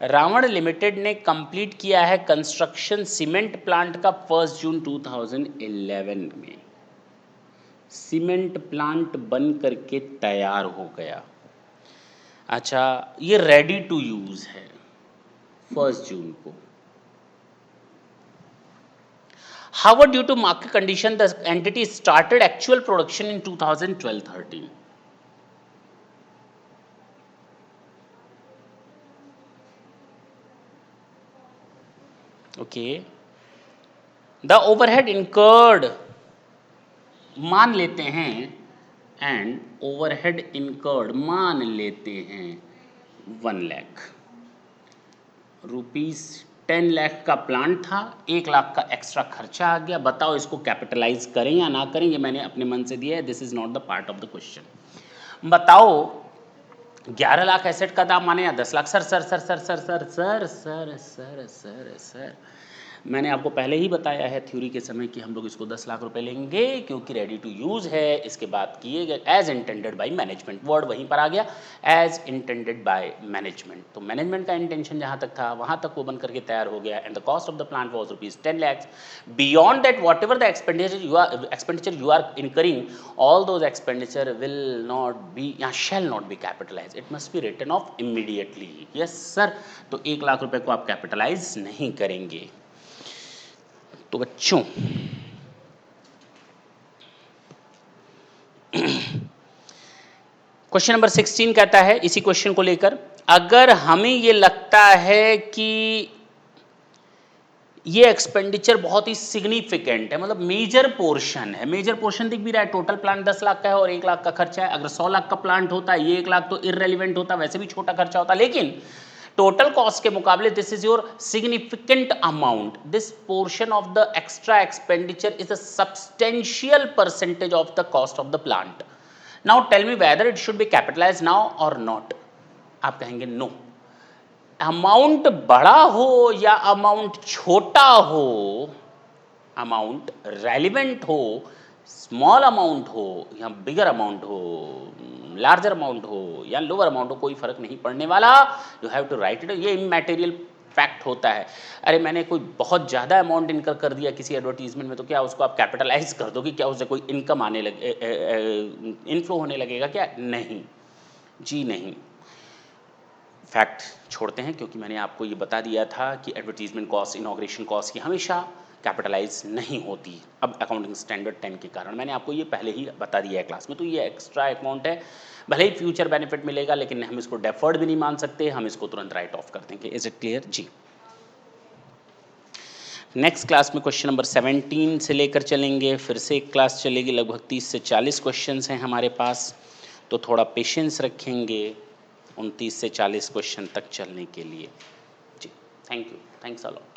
Ravan limited ने कंप्लीट किया है कंस्ट्रक्शन सीमेंट प्लांट का 1 जून 2011 में। सीमेंट प्लांट बन करके तैयार हो गया। अच्छा, ये रेडी टू यूज है 1 जून को। However, due to market condition, the entity started actual production in 2012-13. Okay. The overhead incurred, मान लेते हैं, एंड ओवरहेड इनकर्ड मान लेते हैं 1 लाख रुपीस। 10 लाख का प्लांट था, 1 लाख का एक्स्ट्रा खर्चा आ गया। बताओ इसको कैपिटलाइज करें या ना करें? ये मैंने अपने मन से दिया है, this is not the part of the question. बताओ 11 लाख एसेट का दाम माने या 10 lakh? Sir sir sir sir sir sir sir sir sir sir sir मैंने आपको पहले ही बताया है थ्योरी के समय कि हम लोग इसको 10 लाख रुपए लेंगे, क्योंकि रेडी टू यूज़ है। इसके बाद किए गए as intended by management, word वहीं पर आ गया, एज इंटेंडेड बाय मैनेजमेंट। तो मैनेजमेंट का इंटेंशन जहाँ तक था वहाँ तक वो बन करके तैयार हो गया। And the cost of the plant was ₹10 lakhs। Beyond that whatever the expenditure you are incurring, all those expenditure will not be या shall not be capitalized, it must be written off immediately। yes sir, तो 1 लाख रुपए को आप capitalise नहीं करेंगे। तो बच्चों question number 16 कहता है इसी क्वेश्चन को लेकर, अगर हमें ये लगता है कि ये एक्सपेंडिचर बहुत ही सिग्निफिकेंट है, मतलब मेजर पोर्शन है, मेजर पोर्शन दिख भी रहा है, टोटल प्लांट 10 लाख का है और 1 लाख का खर्चा है। अगर 100 लाख का प्लांट होता ये 1 लाख तो इररेलेवेंट होता, वैसे भी छोटा खर्चा होता, लेकिन टोटल कॉस्ट के मुकाबले this is your significant amount, this portion of the extra expenditure is a substantial percentage of the cost of the plant. Now tell me whether it should be capitalize now और not. आप कहेंगे no, amount बड़ा हो या amount छोटा हो, amount relevant हो, small amount हो या बिगर अमाउंट हो, लार्जर अमाउंट हो या लोअर अमाउंट हो, कोई फर्क नहीं पड़ने वाला। You have to write it, ये इमैटेरियल फैक्ट होता है। अरे मैंने कोई बहुत ज़्यादा अमाउंट इनकर कर दिया किसी एडवर्टीजमेंट में, तो क्या उसको आप कैपिटलाइज कर दोगे? क्या उससे कोई इनकम आने लगे, इनफ्लो होने लगेगा क्या? नहीं जी नहीं। फैक्ट छोड़ते हैं, क्योंकि मैंने आपको ये बता दिया था कि एडवर्टीजमेंट कॉस्ट, इनॉग्रेशन कॉस्ट की हमेशा कैपिटलाइज नहीं होती, अब अकाउंटिंग स्टैंडर्ड 10 के कारण। मैंने आपको ये पहले ही बता दिया है क्लास में। तो ये एक्स्ट्रा अमाउंट है, भले ही फ्यूचर बेनिफिट मिलेगा, लेकिन हम इसको डेफर्ड भी नहीं मान सकते, हम इसको तुरंत राइट ऑफ कर देंगे। Is it clear? जी। नेक्स्ट क्लास में क्वेश्चन नंबर 17 से लेकर चलेंगे, फिर से एक क्लास चलेगी, लगभग 30 से 40 क्वेश्चंस हैं हमारे पास, तो थोड़ा पेशेंस रखेंगे उन 30 से 40 क्वेश्चन तक चलने के लिए। जी, thank you, thanks a lot.